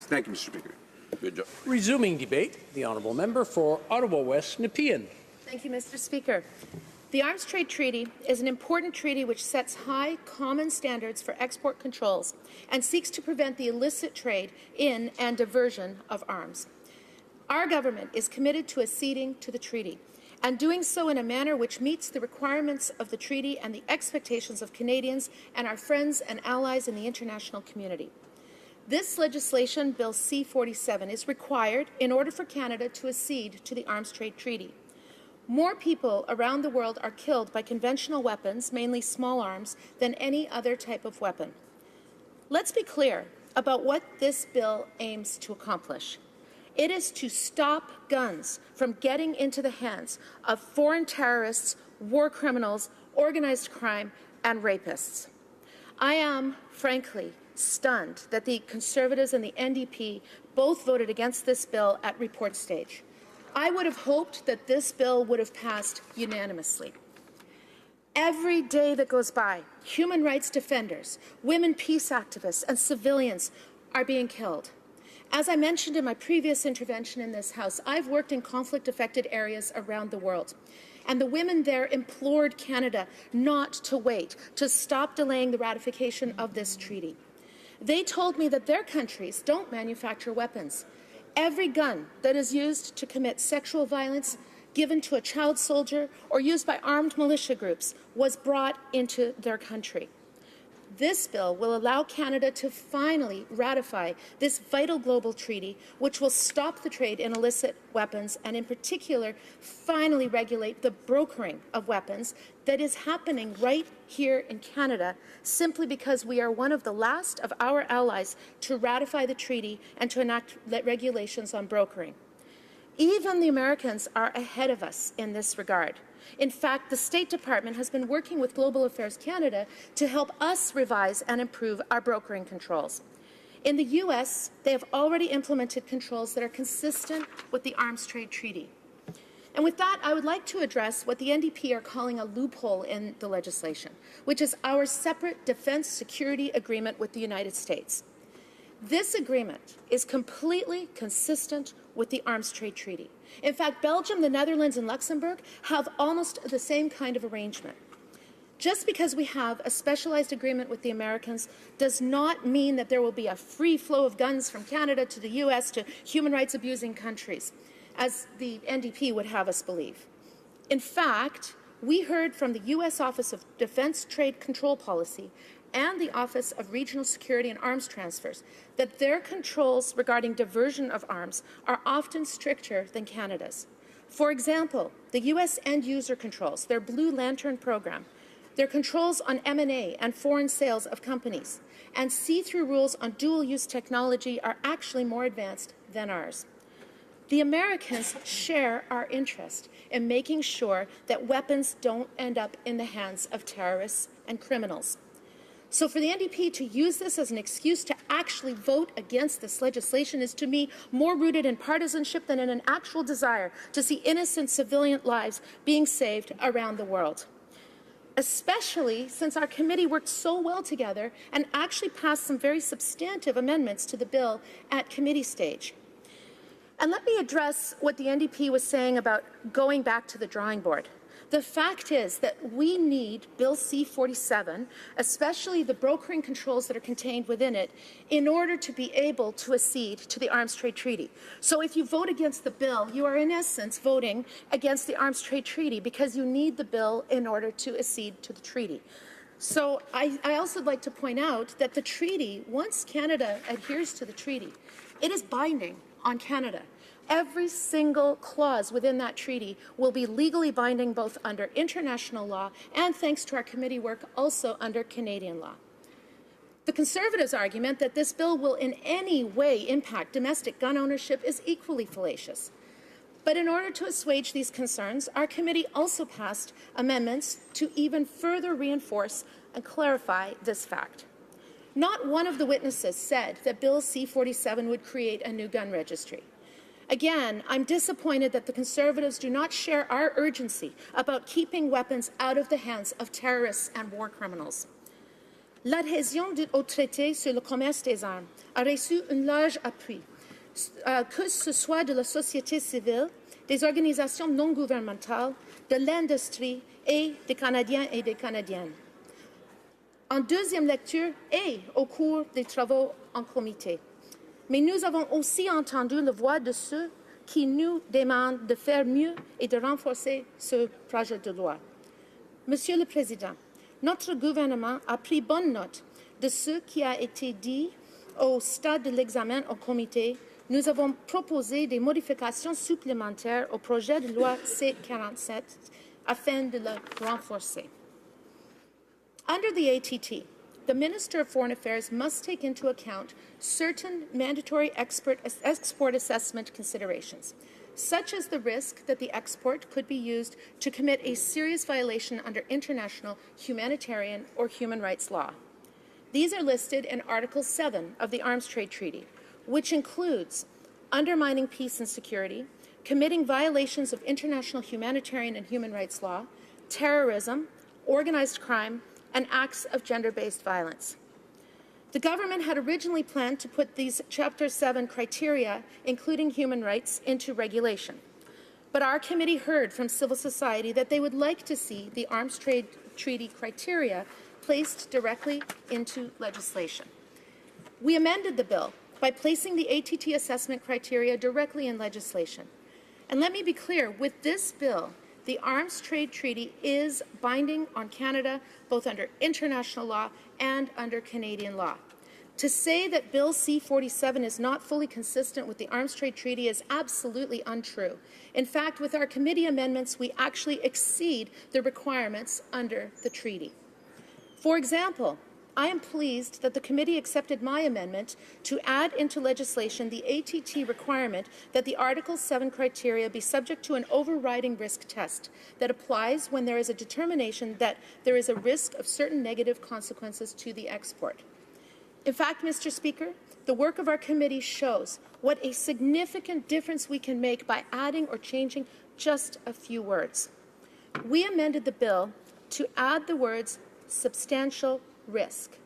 Thank you, Mr. Speaker. Good job. Resuming debate, the honourable member for Ottawa West Nepean. Thank you, Mr. Speaker. The Arms Trade Treaty is an important treaty which sets high common standards for export controls and seeks to prevent the illicit trade in and diversion of arms. Our government is committed to acceding to the treaty and doing so in a manner which meets the requirements of the treaty and the expectations of Canadians and our friends and allies in the international community. This legislation, Bill C-47, is required in order for Canada to accede to the Arms Trade Treaty. More people around the world are killed by conventional weapons, mainly small arms, than any other type of weapon. Let's be clear about what this bill aims to accomplish. It is to stop guns from getting into the hands of foreign terrorists, war criminals, organized crime, and rapists. I am, frankly, stunned that the Conservatives and the NDP both voted against this bill at report stage. I would have hoped that this bill would have passed unanimously. Every day that goes by, human rights defenders, women peace activists, and civilians are being killed. As I mentioned in my previous intervention in this House, I've worked in conflict-affected areas around the world, and the women there implored Canada not to wait, to stop delaying the ratification of this treaty. They told me that their countries don't manufacture weapons. Every gun that is used to commit sexual violence, given to a child soldier, or used by armed militia groups was brought into their country. This bill will allow Canada to finally ratify this vital global treaty, which will stop the trade in illicit weapons and, in particular, finally regulate the brokering of weapons that is happening right here in Canada simply because we are one of the last of our allies to ratify the treaty and to enact regulations on brokering. Even the Americans are ahead of us in this regard. In fact, the State Department has been working with Global Affairs Canada to help us revise and improve our brokering controls. In the U.S., they have already implemented controls that are consistent with the Arms Trade Treaty. And with that, I would like to address what the NDP are calling a loophole in the legislation, which is our separate defense security agreement with the United States. This agreement is completely consistent with the Arms Trade Treaty. In fact, Belgium, the Netherlands, and Luxembourg have almost the same kind of arrangement. Just because we have a specialized agreement with the Americans does not mean that there will be a free flow of guns from Canada to the U.S. to human rights abusing countries, as the NDP would have us believe. In fact, we heard from the U.S. Office of Defense Trade Control Policy and the Office of Regional Security and Arms Transfers that their controls regarding diversion of arms are often stricter than Canada's. For example, the U.S. end-user controls, their Blue Lantern program, their controls on M&A and foreign sales of companies, and see-through rules on dual-use technology are actually more advanced than ours. The Americans share our interest in making sure that weapons don't end up in the hands of terrorists and criminals. So for the NDP to use this as an excuse to actually vote against this legislation is, to me, more rooted in partisanship than in an actual desire to see innocent civilian lives being saved around the world, especially since our committee worked so well together and actually passed some very substantive amendments to the bill at committee stage. And let me address what the NDP was saying about going back to the drawing board. The fact is that we need Bill C-47, especially the brokering controls that are contained within it, in order to be able to accede to the Arms Trade Treaty. So if you vote against the bill, you are in essence voting against the Arms Trade Treaty because you need the bill in order to accede to the treaty. So I also would like to point out that the treaty, once Canada adheres to the treaty, it is binding on Canada. Every single clause within that treaty will be legally binding both under international law and, thanks to our committee work, also under Canadian law. The Conservatives' argument that this bill will in any way impact domestic gun ownership is equally fallacious. But in order to assuage these concerns, our committee also passed amendments to even further reinforce and clarify this fact. Not one of the witnesses said that Bill C-47 would create a new gun registry. Again, I'm disappointed that the Conservatives do not share our urgency about keeping weapons out of the hands of terrorists and war criminals. L'adhésion au traité sur le commerce des armes a reçu un large appui, que ce soit de la société civile, des organisations non gouvernementales, de l'industrie et des Canadiens et des Canadiennes. En deuxième lecture et au cours des travaux en comité. Mais nous avons aussi entendu la voix de ceux qui nous demandent de faire mieux et de renforcer ce projet de loi. Monsieur le Président, notre gouvernement a pris bonne note de ce qui a été dit au stade de l'examen au comité. Nous avons proposé des modifications supplémentaires au projet de loi C-47 afin de le renforcer. Under the ATT, the Minister of Foreign Affairs must take into account certain mandatory export assessment considerations, such as the risk that the export could be used to commit a serious violation under international humanitarian or human rights law. These are listed in Article 7 of the Arms Trade Treaty, which includes undermining peace and security, committing violations of international humanitarian and human rights law, terrorism, organized crime, and acts of gender-based violence. The government had originally planned to put these Chapter 7 criteria, including human rights, into regulation. But our committee heard from civil society that they would like to see the Arms Trade Treaty criteria placed directly into legislation. We amended the bill by placing the ATT assessment criteria directly in legislation. And let me be clear, with this bill, the Arms Trade Treaty is binding on Canada, both under international law and under Canadian law. To say that Bill C-47 is not fully consistent with the Arms Trade Treaty is absolutely untrue. In fact, with our committee amendments, we actually exceed the requirements under the treaty. For example, I am pleased that the committee accepted my amendment to add into legislation the ATT requirement that the Article 7 criteria be subject to an overriding risk test that applies when there is a determination that there is a risk of certain negative consequences to the export. In fact, Mr. Speaker, the work of our committee shows what a significant difference we can make by adding or changing just a few words. We amended the bill to add the words substantial risk,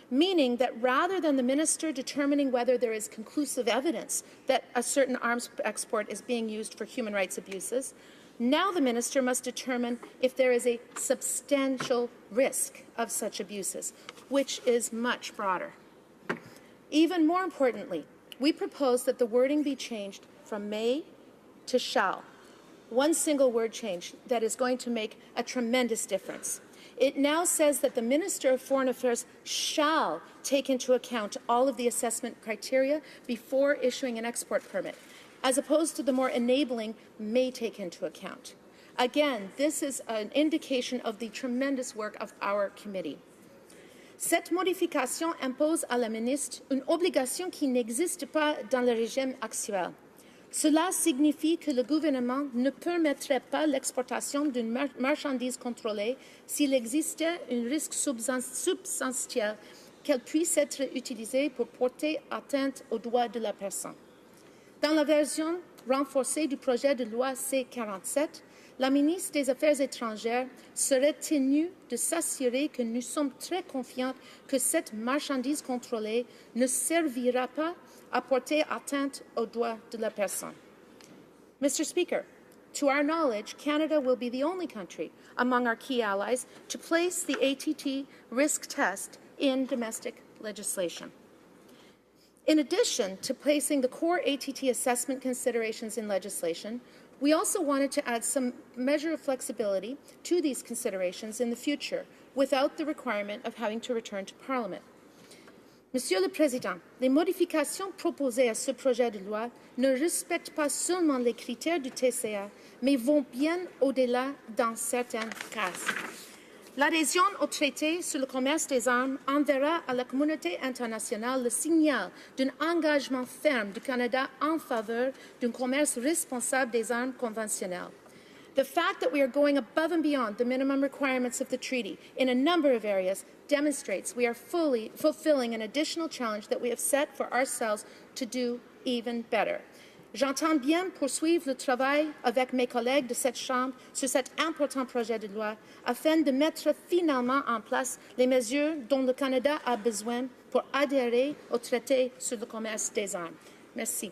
meaning that rather than the minister determining whether there is conclusive evidence that a certain arms export is being used for human rights abuses, now the minister must determine if there is a substantial risk of such abuses, which is much broader. Even more importantly, we propose that the wording be changed from may to shall. One single word change that is going to make a tremendous difference. It now says that the Minister of Foreign Affairs shall take into account all of the assessment criteria before issuing an export permit, as opposed to the more enabling may take into account. Again, this is an indication of the tremendous work of our committee. Cette modification impose à la ministre une obligation qui n'existe pas dans le régime actuel. Cela signifie que le gouvernement ne permettrait pas l'exportation d'une marchandise contrôlée s'il existait un risque substantiel qu'elle puisse être utilisée pour porter atteinte aux droits de la personne. Dans la version renforcée du projet de loi C-47, la ministre des Affaires étrangères serait tenue de s'assurer que nous sommes très confiants que cette marchandise contrôlée ne servira pas à porter atteinte aux droits de la personne. Mr. Speaker, to our knowledge, Canada will be the only country among our key allies to place the ATT risk test in domestic legislation. In addition to placing the core ATT assessment considerations in legislation, we also wanted to add some measure of flexibility to these considerations in the future without the requirement of having to return to Parliament. Monsieur le Président, les modifications proposées à ce projet de loi ne respectent pas seulement les critères du TCA, mais vont bien au-delà dans certains cas. L'adhésion au traité sur le commerce des armes enverra à la communauté internationale le signal d'un engagement ferme du Canada en faveur d'un commerce responsable des armes conventionnelles. The fact that we are going above and beyond the minimum requirements of the treaty in a number of areas demonstrates we are fully fulfilling an additional challenge that we have set for ourselves to do even better. J'entends bien poursuivre le travail avec mes collègues de cette Chambre sur cet important projet de loi afin de mettre finalement en place les mesures dont le Canada a besoin pour adhérer au traité sur le commerce des armes. Merci.